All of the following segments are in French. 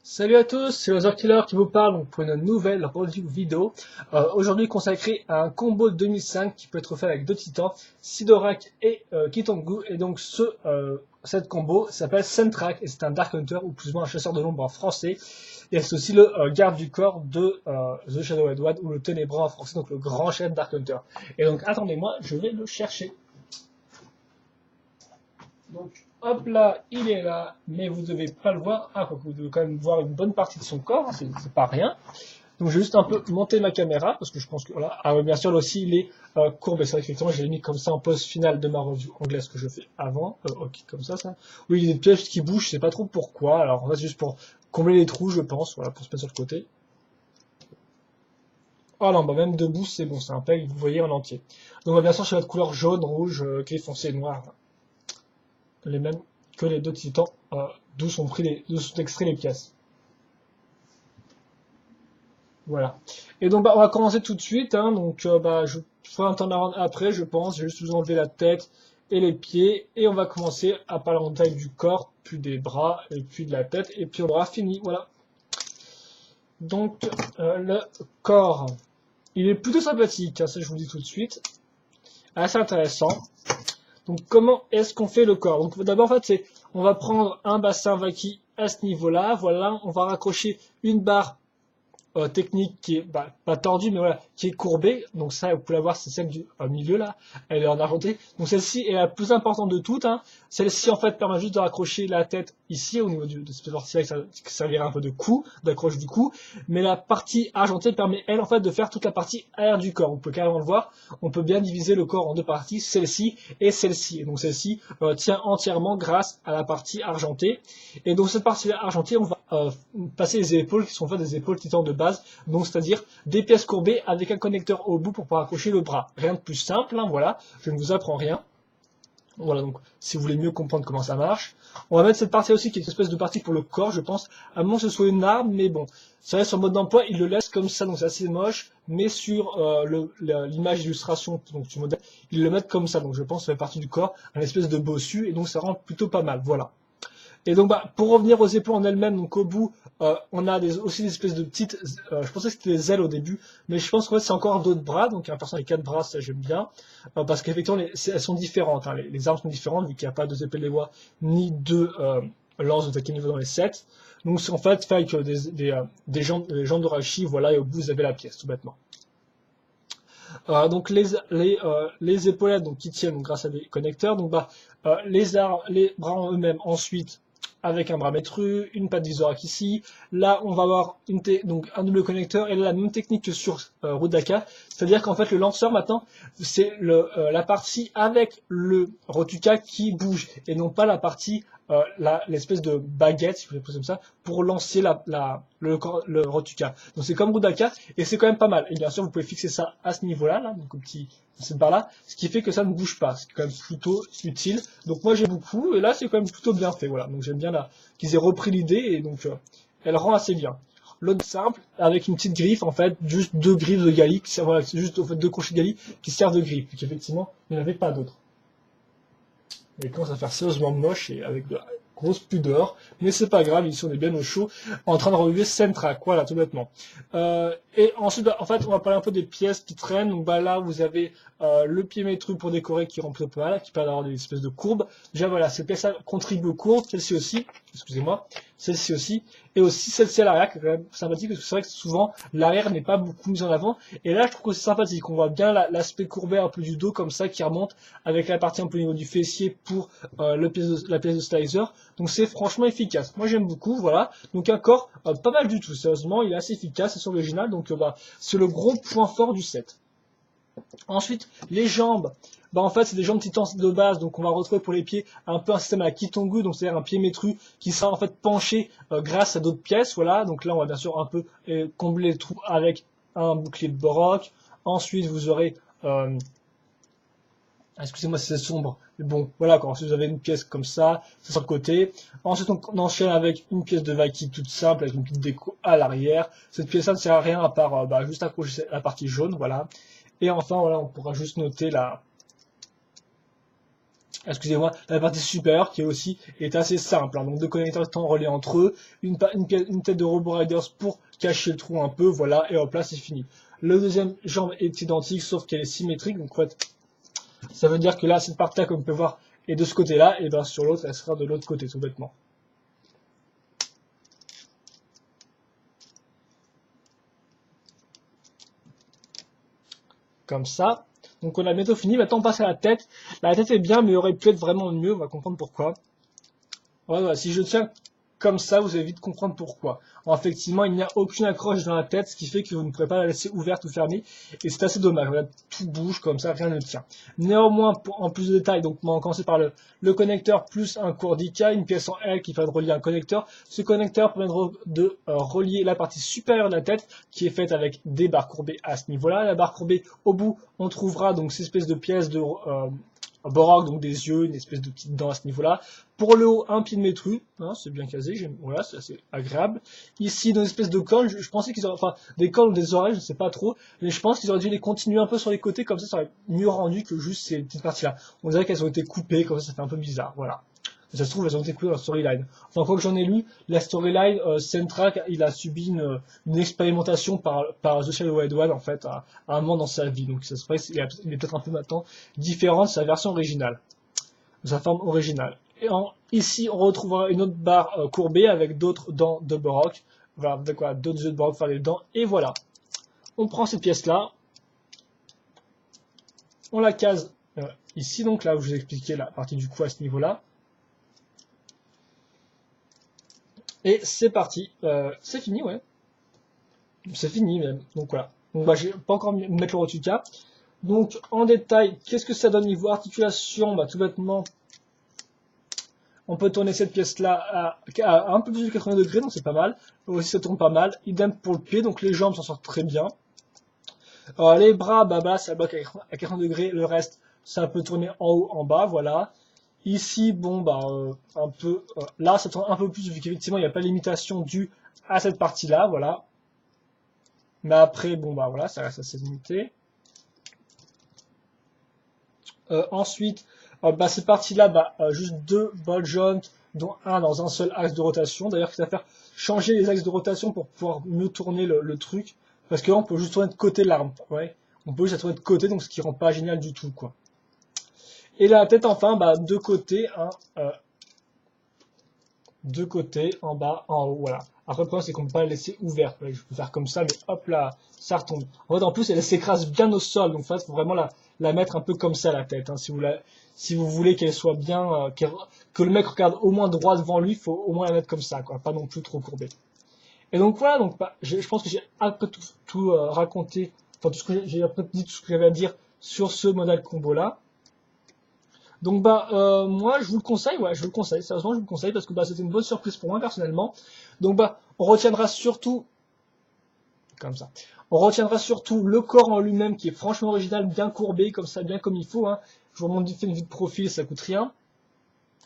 Salut à tous, c'est Laser Killer qui vous parle donc pour une nouvelle review vidéo. Aujourd'hui consacrée à un combo de 2005 qui peut être fait avec deux titans, Sidorak et Kitongu. Et donc cette combo s'appelle Sentrak et c'est un Dark Hunter ou plus ou moins un chasseur de l'ombre en français. Et c'est aussi le garde du corps de The Shadow Edward ou le Ténébrant en français, donc le grand chef Dark Hunter. Et donc attendez-moi, je vais le chercher. Donc, hop là, il est là, mais vous devez pas le voir. Ah, vous devez quand même voir une bonne partie de son corps, hein, c'est pas rien. Donc, je vais juste un peu monter ma caméra, parce que je pense que voilà. Ah, ouais, bien sûr, là aussi, il est courbé. C'est vrai qu'effectivement, j'ai mis comme ça en pause finale de ma review anglaise que je fais avant. Ok, comme ça. Oui, il y a des pièges qui bougent, je sais pas trop pourquoi. Alors, en fait, c'est juste pour combler les trous, je pense, voilà, pour se mettre sur le côté. Ah non, bah même debout, c'est bon, c'est impec, vous voyez en entier. Donc, bah, bien sûr, je vais de couleur jaune, rouge, gris foncé, noir, les mêmes que les deux titans, d'où sont extraits les pièces. Voilà. Et donc bah, on va commencer tout de suite. Hein, donc je ferai un temps après, je pense. Je vais juste vous enlever la tête et les pieds. Et on va commencer à parler en détail du corps, puis des bras, et puis de la tête. Et puis on aura fini. Voilà. Donc le corps, il est plutôt sympathique. Hein, ça je vous le dis tout de suite. Assez intéressant. Donc comment est-ce qu'on fait le corps? Donc d'abord en fait on va prendre un bassin vaki à ce niveau-là, voilà, on va raccrocher une barre technique qui est pas tordue mais voilà, qui est courbée. Donc ça vous pouvez la voir, c'est celle du milieu là, elle est en argenté. Donc celle-ci est la plus importante de toutes. Hein. Celle-ci en fait permet juste de raccrocher la tête ici au niveau de cette partie-là qui servira un peu de cou, d'accroche du cou. Mais la partie argentée permet elle en fait de faire toute la partie arrière du corps. Vous pouvez carrément le voir. On peut bien diviser le corps en deux parties, celle-ci et celle-ci. Et donc celle-ci tient entièrement grâce à la partie argentée. Et donc cette partie-là argentée, on va passer les épaules qui sont faites des épaules titans de base, donc c'est-à-dire des pièces courbées avec un connecteur au bout pour pouvoir accrocher le bras. Rien de plus simple, hein, voilà, je ne vous apprends rien. Voilà, donc si vous voulez mieux comprendre comment ça marche, on va mettre cette partie aussi qui est une espèce de partie pour le corps, je pense, à moins que ce soit une arme, mais bon, c'est vrai sur le mode d'emploi, il le laisse comme ça, donc c'est assez moche, mais sur l'image d'illustration donc du modèle, ils le mettent comme ça, donc je pense que ça fait partie du corps, un espèce de bossu, et donc ça rend plutôt pas mal, voilà. Et donc, pour revenir aux épaules en elles-mêmes, donc au bout, on a aussi des espèces de petites. Je pensais que c'était des ailes au début, mais je pense qu'en fait c'est encore d'autres bras. Donc un personnage avec quatre bras, ça j'aime bien, parce qu'effectivement elles sont différentes. Hein, les armes sont différentes vu qu'il n'y a pas deux épées de voix ni deux lances de taquet niveau dans les sets. Donc c'est en fait avec des jambes d'Orachi, voilà, et au bout vous avez la pièce, tout bêtement. Donc les épaulettes donc qui tiennent donc, grâce à des connecteurs. Donc les bras en eux-mêmes ensuite avec un bras métru, une patte d'Isorak ici. Là, on va avoir donc un double connecteur et là, la même technique que sur Rudaka, c'est-à-dire qu'en fait le lanceur maintenant c'est la partie avec le Rotuka qui bouge et non pas la partie l'espèce de baguette, si je peux comme ça, pour lancer le Rotuka. Donc c'est comme Rudaka et c'est quand même pas mal. Et bien sûr, vous pouvez fixer ça à ce niveau-là, là, donc cette barre-là, ce qui fait que ça ne bouge pas, ce qui est quand même plutôt utile. Donc moi j'aime beaucoup et là c'est quand même plutôt bien fait, voilà. Donc j'aime bien qu'ils aient repris l'idée et donc elle rend assez bien. L'autre simple, avec une petite griffe, en fait, juste deux griffes de Gali, voilà, c'est juste, en fait, deux crochets de Gali qui servent de griffe, qu'effectivement, il n'y en avait pas d'autres. Et il commence à faire sérieusement moche et avec de la grosse pudeur, mais c'est pas grave, ici on est bien au chaud, en train de reviver Sentrak, voilà, tout bêtement. Et ensuite, en fait, on va parler un peu des pièces qui traînent. Donc là, vous avez le pied métru pour décorer qui rend plutôt pas mal, qui permet d'avoir des espèces de courbes. Déjà voilà, cette pièce-là contribue aux courbes, celle-ci aussi, excusez-moi, celle-ci aussi, et aussi celle-ci à l'arrière, qui est quand même sympathique, parce que c'est vrai que souvent, l'arrière n'est pas beaucoup mis en avant, et là, je trouve que c'est sympathique, on voit bien l'aspect courbé un peu du dos, comme ça, qui remonte, avec la partie un peu au niveau du fessier pour la pièce de slicer, donc c'est franchement efficace. Moi, j'aime beaucoup, voilà, donc un corps pas mal du tout, sérieusement, il est assez efficace, c'est sur l'original, donc c'est le gros point fort du set. Ensuite, les jambes, en fait, c'est des jambes titans de base, donc on va retrouver pour les pieds un peu un système à la Kitongu, donc c'est-à-dire un pied métru qui sera en fait penché grâce à d'autres pièces, voilà. Donc là, on va bien sûr un peu combler le trou avec un bouclier de Borok. Ensuite, vous aurez, excusez-moi si c'est sombre, mais bon, voilà, quand vous avez une pièce comme ça, c'est sur le côté. Ensuite, on enchaîne avec une pièce de Vaki toute simple, avec une petite déco à l'arrière. Cette pièce-là ne sert à rien à part juste accrocher la partie jaune, voilà. Et enfin, voilà, on pourra juste noter excusez-moi, la partie supérieure qui aussi est assez simple, hein. Donc deux connecteurs étant reliés entre eux, une tête de Robo Riders pour cacher le trou un peu, voilà, et hop là c'est fini. Le deuxième jambe est identique sauf qu'elle est symétrique, donc en fait ça veut dire que là cette partie là comme on peut voir est de ce côté là, et bien sur l'autre elle sera de l'autre côté tout bêtement. Comme ça. Donc on a bientôt fini, maintenant on passe à la tête. La tête est bien mais il aurait pu être vraiment mieux, on va comprendre pourquoi. Voilà, si je tiens comme ça, vous allez vite comprendre pourquoi. Alors, effectivement, il n'y a aucune accroche dans la tête, ce qui fait que vous ne pourrez pas la laisser ouverte ou fermée, et c'est assez dommage. Voilà, tout bouge comme ça, rien ne tient. Néanmoins, en plus de détails, donc on va commencer par le connecteur plus un court d'IK, une pièce en L qui permet de relier un connecteur. Ce connecteur permet de relier la partie supérieure de la tête, qui est faite avec des barres courbées à ce niveau-là. La barre courbée, au bout, on trouvera donc ces espèces de pièces de Borog, donc des yeux, une espèce de petite dent à ce niveau-là. Pour le haut, un pied de métru, hein, c'est bien casé, voilà, c'est assez agréable. Ici, une espèce de corne, je pensais qu'ils auraient, enfin, des cornes ou des oreilles, je ne sais pas trop, mais je pense qu'ils auraient dû les continuer un peu sur les côtés, comme ça aurait mieux rendu que juste ces petites parties-là. On dirait qu'elles ont été coupées, comme ça fait un peu bizarre, voilà. Ça se trouve, elles ont été coupées dans la storyline. Enfin, quoi que j'en ai lu, la storyline, Centrak, il a subi une expérimentation par The Shadow Wild One, en fait, à un moment dans sa vie. Donc, ça se fait, il est peut-être un peu maintenant différent de sa version originale, de sa forme originale. Et ici, on retrouvera une autre barre courbée avec d'autres dents de Borok. Voilà, d'autres yeux de Borok, faire les dents. Et voilà. On prend cette pièce-là, on la case ici, donc là où je vous ai expliqué la partie du cou à ce niveau-là. Et c'est parti. C'est fini, ouais. C'est fini même. Donc voilà. Donc bah, je vais pas encore mettre le rotuca. Donc en détail, qu'est-ce que ça donne niveau articulation? Bah tout bêtement, on peut tourner cette pièce-là à un peu plus de 80 degrés, donc c'est pas mal. Aussi ça tourne pas mal. Idem pour le pied, donc les jambes s'en sortent très bien. Les bras, bah ça bloque à 80 degrés. Le reste, ça peut tourner en haut, en bas, voilà. Ici, bon, bah, un peu, là, ça tourne un peu plus vu qu'effectivement, il n'y a pas de limitation due à cette partie-là, voilà. Mais après, bon, bah, voilà, ça reste assez limité. Ensuite, bah, cette partie-là, bah, juste deux ball joints, dont un dans un seul axe de rotation. D'ailleurs, ça va faire changer les axes de rotation pour pouvoir mieux tourner le truc. Parce que là, on peut juste tourner de côté l'arme, ouais. On peut juste la tourner de côté, donc ce qui rend pas génial du tout, quoi. Et la tête, enfin, bah, deux côtés, hein, deux côtés, en bas, en haut, voilà. Après, le problème, c'est qu'on peut pas la laisser ouverte. Ouais, je peux faire comme ça, mais hop là, ça retombe. En fait, en plus, elle s'écrase bien au sol, donc en fait, faut vraiment la mettre un peu comme ça, la tête, hein. Si vous voulez qu'elle soit bien, que le mec regarde au moins droit devant lui, faut au moins la mettre comme ça, quoi, pas non plus trop courbée. Et donc voilà, donc bah, je pense que j'ai un peu tout raconté, enfin tout ce que j'ai un peu dit tout ce que j'avais à dire sur ce modèle combo là. Donc bah moi je vous le conseille, ouais, je vous le conseille, sérieusement je vous le conseille parce que bah c'était une bonne surprise pour moi personnellement. Donc bah on retiendra surtout comme ça. On retiendra surtout le corps en lui-même qui est franchement original, bien courbé, comme ça, bien comme il faut, hein. Je vous remonte vite fait une vue de profil, ça coûte rien.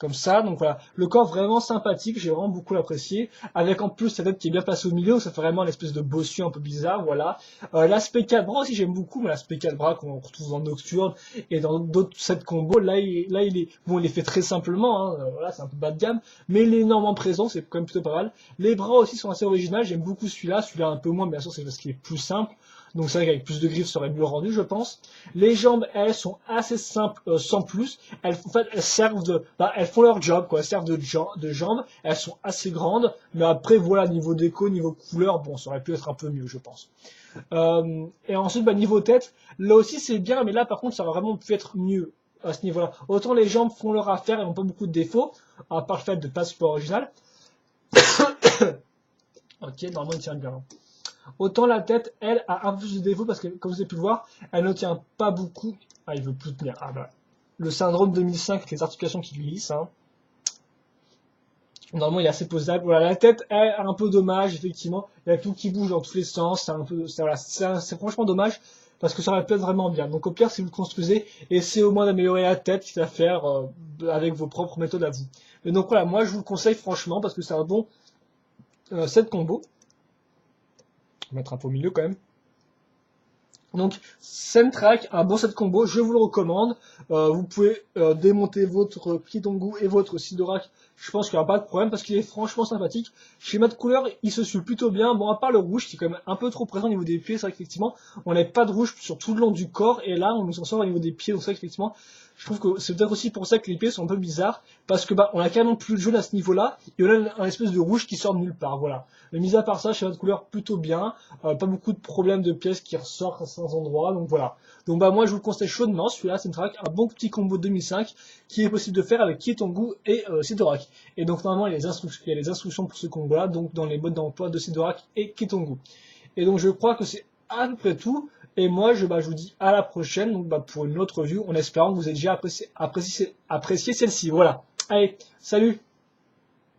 Comme ça, donc voilà, le corps vraiment sympathique, j'ai vraiment beaucoup apprécié, avec en plus sa tête qui est bien placée au milieu, ça fait vraiment une espèce de bossu un peu bizarre, voilà. L'aspect 4 bras aussi j'aime beaucoup, mais l'aspect 4 bras qu'on retrouve dans Nocturne et dans d'autres sets combos, là il est, bon il est fait très simplement, hein, voilà, c'est un peu bas de gamme, mais il est énormément présent, c'est quand même plutôt pas mal. Les bras aussi sont assez originaux, j'aime beaucoup celui-là un peu moins, bien sûr c'est parce qu'il est plus simple. Donc c'est vrai qu'avec plus de griffes, ça aurait mieux rendu, je pense. Les jambes, elles, sont assez simples, sans plus. En fait, elles servent bah, elles font leur job, quoi. Elles servent de jambes. Elles sont assez grandes. Mais après, voilà, niveau déco, niveau couleur, bon, ça aurait pu être un peu mieux, je pense. Et ensuite, bah, niveau tête, là aussi c'est bien, mais là, par contre, ça aurait vraiment pu être mieux à ce niveau-là. Autant les jambes font leur affaire et n'ont pas beaucoup de défauts, à part le fait de pas support original. Ok, normalement, il tient bien. Autant la tête, elle, a un peu plus de défauts parce que, comme vous avez pu le voir, elle ne tient pas beaucoup. Ah, il veut plus tenir. Ah bah. Le syndrome 2005 avec les articulations qui glissent. Hein. Normalement, il est assez posable. Voilà, la tête, elle, a un peu dommage, effectivement. Il y a tout qui bouge dans tous les sens. C'est franchement dommage parce que ça aurait pu être vraiment bien. Donc, au pire, si vous le construisez, essayez au moins d'améliorer la tête, quitte à faire avec vos propres méthodes à vous. Et donc, voilà, moi, je vous le conseille franchement parce que c'est un bon set combo. Mettre un peu au milieu quand même. Donc, Centrack, un bon set combo, je vous le recommande. Vous pouvez démonter votre Kitongu et votre Sidorak. Je pense qu'il n'y aura pas de problème parce qu'il est franchement sympathique. Schéma de couleur, il se suit plutôt bien. Bon, à part le rouge qui est quand même un peu trop présent au niveau des pieds, c'est vrai qu'effectivement, on n'avait pas de rouge sur tout le long du corps et là, on nous en sort au niveau des pieds. Donc c'est vrai qu'effectivement, je trouve que c'est peut-être aussi pour ça que les pieds sont un peu bizarres parce que bah, on a carrément plus de jaune à ce niveau-là et on a un espèce de rouge qui sort de nulle part. Voilà. Mais mis à part ça, schéma de couleur plutôt bien. Pas beaucoup de problèmes de pièces qui ressortent à certains endroits. Donc voilà. Donc bah moi je vous le conseille chaudement. Celui-là, c'est un bon petit combo 2005 qui est possible de faire avec Kitongu et Sidorak. Et donc normalement il y a les instructions pour ce combo-là, donc dans les modes d'emploi de Sidorak et Kitongu. Et donc je crois que c'est à peu près tout. Et moi je vous dis à la prochaine donc, pour une autre review en espérant que vous ayez déjà apprécié celle-ci. Voilà. Allez, salut!